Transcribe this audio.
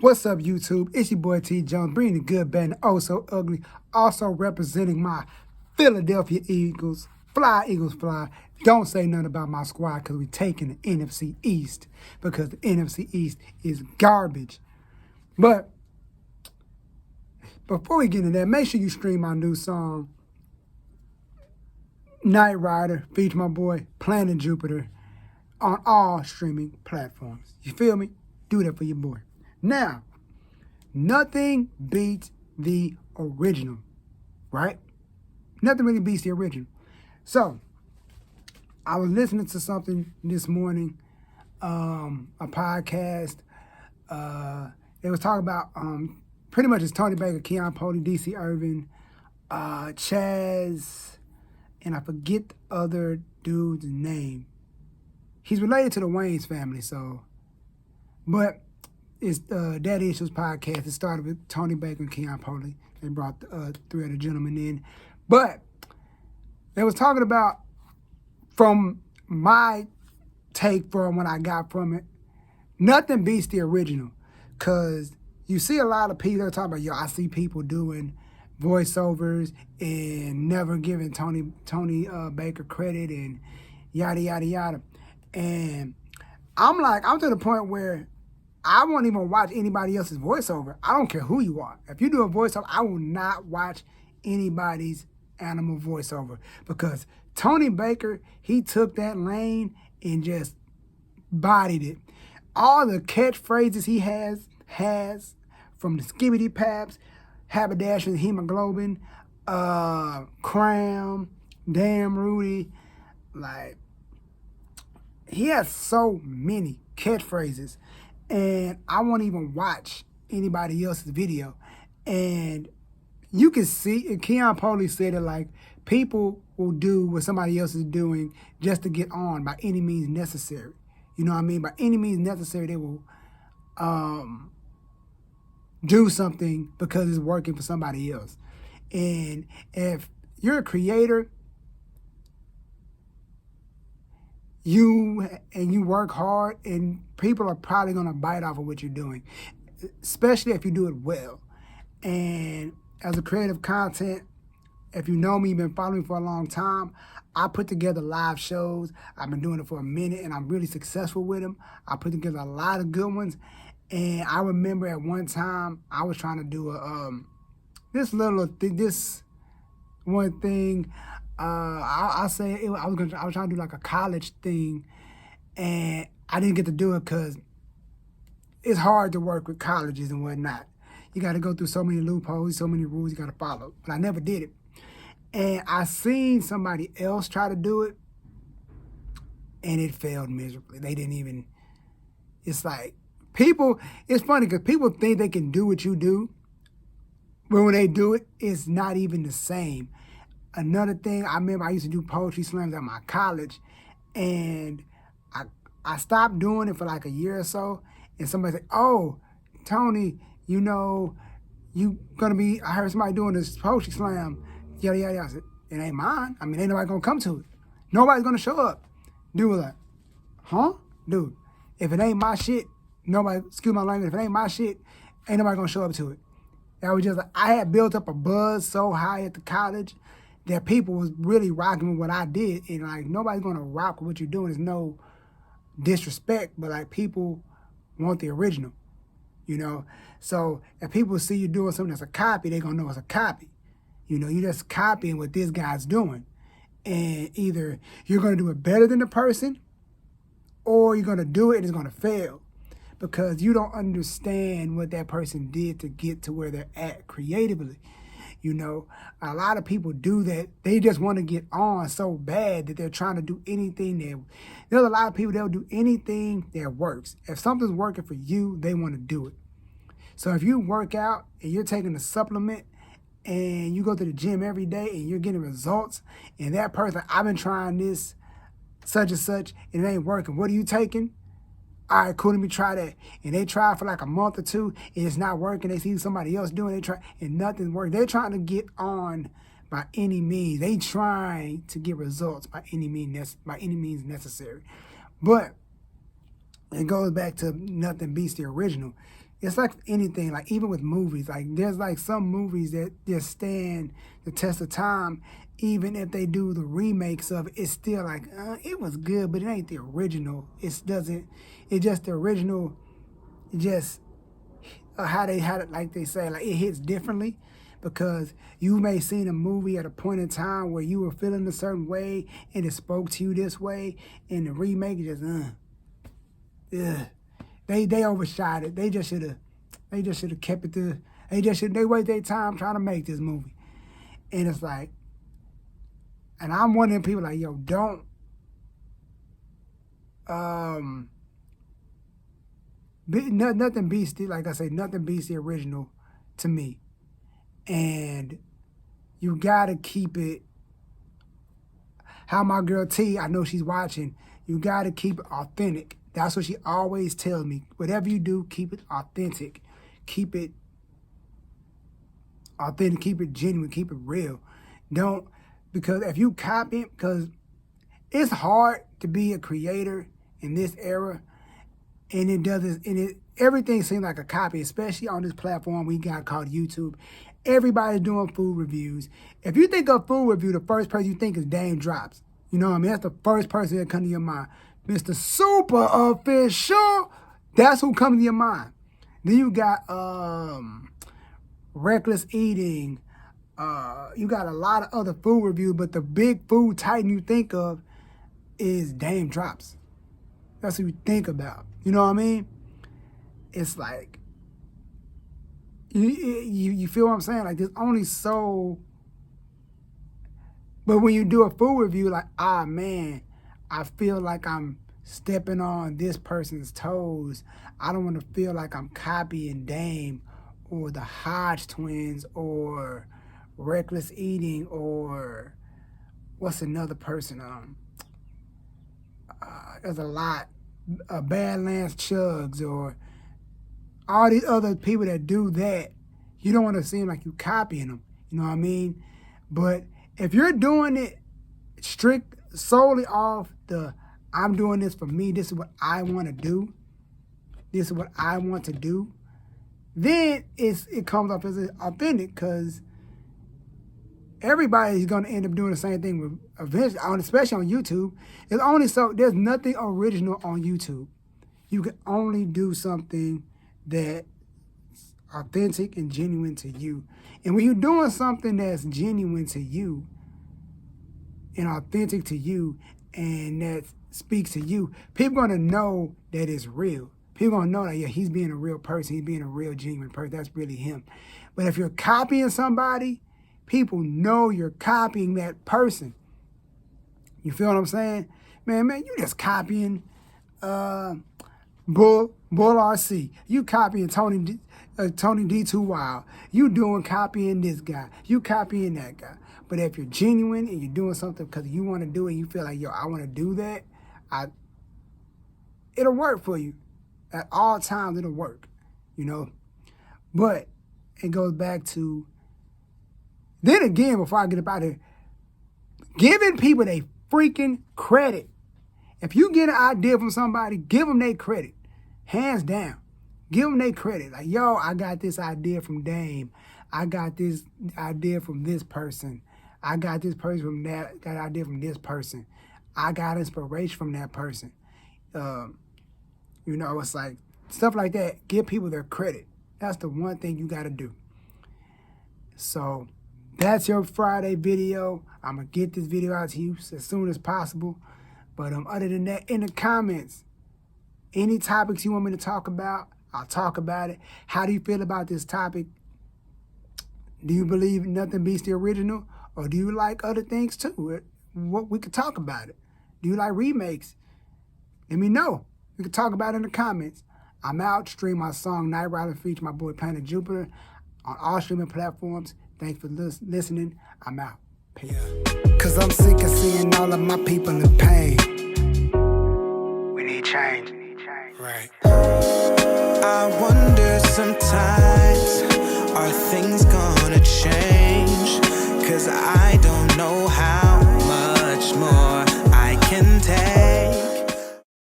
What's up, YouTube? It's your boy T Jones, bringing the good, bad, and oh so ugly. Also representing my Philadelphia Eagles. Fly, Eagles, fly. Don't say nothing about my squad because we're taking the NFC East because the NFC East is garbage. But before we get into that, make sure you stream my new song, Night Rider, feature my boy Planet Jupiter, on all streaming platforms. You feel me? Do that for your boy. Now, nothing beats the original, right? Nothing really beats the original. So, I was listening to something this morning, a podcast. They was talking about pretty much it's Tony Baker, Keon Poli, DC Irvin, Chaz, and I forget the other dude's name. He's related to the Wayne's family, so, but it's Daddy Issues podcast. It started with Tony Baker and Keon Poli. They brought three other gentlemen in. But they was talking about, from my take from what I got from it, nothing beats the original. Because you see a lot of people talking about, I see people doing voiceovers and never giving Tony Baker credit and yada, yada, yada. And I'm to the point where I won't even watch anybody else's voiceover. I don't care who you are. If you do a voiceover, I will not watch anybody's animal voiceover. Because Tony Baker, he took that lane and just bodied it. All the catchphrases he has from the Skibbity Paps, Haberdashery, Hemoglobin, Cram, Damn Rudy, like, he has so many catchphrases. And I won't even watch anybody else's video. And you can see, and Keon Poli said it, like, people will do what somebody else is doing just to get on by any means necessary. You know what I mean? By any means necessary, they will do something because it's working for somebody else. And if you're a creator, you work hard, and people are probably going to bite off of what you're doing, especially if you do it well. And as a creative content, if you know me, you've been following me for a long time, I put together live shows. I've been doing it for a minute, and I'm really successful with them. I put together a lot of good ones. And I remember at one time, I was trying to do this one thing. I was trying to do like a college thing, and I didn't get to do it because it's hard to work with colleges and whatnot. You got to go through so many loopholes, so many rules you got to follow. But I never did it. And I seen somebody else try to do it, and it failed miserably. They didn't even, it's like, it's funny because people think they can do what you do, but when they do it, it's not even the same. Another thing, I remember I used to do poetry slams at my college, and I stopped doing it for like a year or so, and somebody said, "Oh, Tony, I heard somebody doing this poetry slam, yada, yada, yada." I said, "It ain't mine. I mean, ain't nobody gonna come to it. Nobody's gonna show up." Dude was like, "Huh? Dude, if it ain't my shit, excuse my language, if it ain't my shit, ain't nobody gonna show up to it." That was just, I had built up a buzz so high at the college that people was really rocking with what I did. And like, nobody's gonna rock with what you're doing. There's no disrespect, but like, people want the original, So if people see you doing something that's a copy, they're gonna know it's a copy. You're just copying what this guy's doing. And either you're gonna do it better than the person, or you're gonna do it and it's gonna fail because you don't understand what that person did to get to where they're at creatively. A lot of people do that. They just want to get on so bad that they're trying to do anything there's a lot of people that'll do anything that works. If something's working for you, they want to do it. So if you work out and you're taking a supplement and you go to the gym every day and you're getting results, and that person, I've been trying this such and such and it ain't working. What are you taking? All right, cool, let me try that. And they try for like a month or two, and it's not working. They see somebody else doing it, they try, and nothing works. They're trying to get on by any means. They trying to get results by any means necessary. But it goes back to nothing beats the original. it's like anything, like even with movies, like there's like some movies that just stand the test of time. Even if they do the remakes of it, it's still like, it was good, but it ain't the original. It's just the original, just how they had it, like they say, like it hits differently because you may seen a movie at a point in time where you were feeling a certain way and it spoke to you this way, and the remake is just, They overshot it. They just should have kept it to. They waste their time trying to make this movie, and it's like, and I'm one of them people like, yo, don't, nothing beats the, like I say, nothing beats the original to me, and you gotta keep it. How my girl T, I know she's watching. You gotta keep it authentic. That's what she always tells me. Whatever you do, keep it authentic. Keep it authentic, keep it genuine, keep it real. Don't, because if you copy it, because it's hard to be a creator in this era, and everything seems like a copy, especially on this platform we got called YouTube. Everybody's doing food reviews. If you think of food review, the first person you think is Dame Drops. You know what I mean? That's the first person that comes to your mind. Mr. Super Official, that's who comes to your mind. Then you got Reckless Eating. You got a lot of other food reviews, but the big food titan you think of is Dame Drops. That's what you think about. You know what I mean? It's like, you feel what I'm saying? Like, there's only so... But when you do a food review, like, man, I feel like I'm stepping on this person's toes. I don't want to feel like I'm copying Dame or the Hodge twins or Reckless Eating or what's another person? There's a lot. Badlands Chugs or all these other people that do that. You don't want to seem like you copying them. You know what I mean? But if you're doing it solely off the, I'm doing this for me, this is what I want to do, this is what I want to do, then it comes off as authentic, because everybody's going to end up doing the same thing with eventually, especially on YouTube. There's nothing original on YouTube. You can only do something that's authentic and genuine to you. And when you're doing something that's genuine to you and authentic to you and that speaks to you, people are going to know that it's real. People are going to know that, yeah, he's being a real person. He's being a real, genuine person. That's really him. But if you're copying somebody, people know you're copying that person. You feel what I'm saying? Man, you just copying Bull RC. You copying Tony D2 Wild. You copying this guy. You copying that guy. But if you're genuine and you're doing something because you want to do it, you feel like, yo, I want to do that, it'll work for you. At all times, it'll work, you know? But it goes back to, then again, before I get up out of here, giving people their freaking credit. If you get an idea from somebody, give them their credit. Hands down. Give them their credit. Like, yo, I got this idea from Dame. I got this idea from this person. I got this person from that. Got an idea from this person. I got inspiration from that person. You know, it's like stuff like that. Give people their credit. That's the one thing you got to do. So that's your Friday video. I'm going to get this video out to you as soon as possible. But other than that, in the comments, any topics you want me to talk about, I'll talk about it. How do you feel about this topic? Do you believe nothing beats the original? Or do you like other things too? What we could talk about it. Do you like remakes? Let me know. We can talk about it in the comments. I'm out. Stream my song Night Rider featuring my boy Planet Jupiter on all streaming platforms. Thanks for listening. I'm out. Peace. Cause I'm sick of seeing all of my people in pain. We need change. Right. I wonder sometimes, are things gonna change? Cause I don't know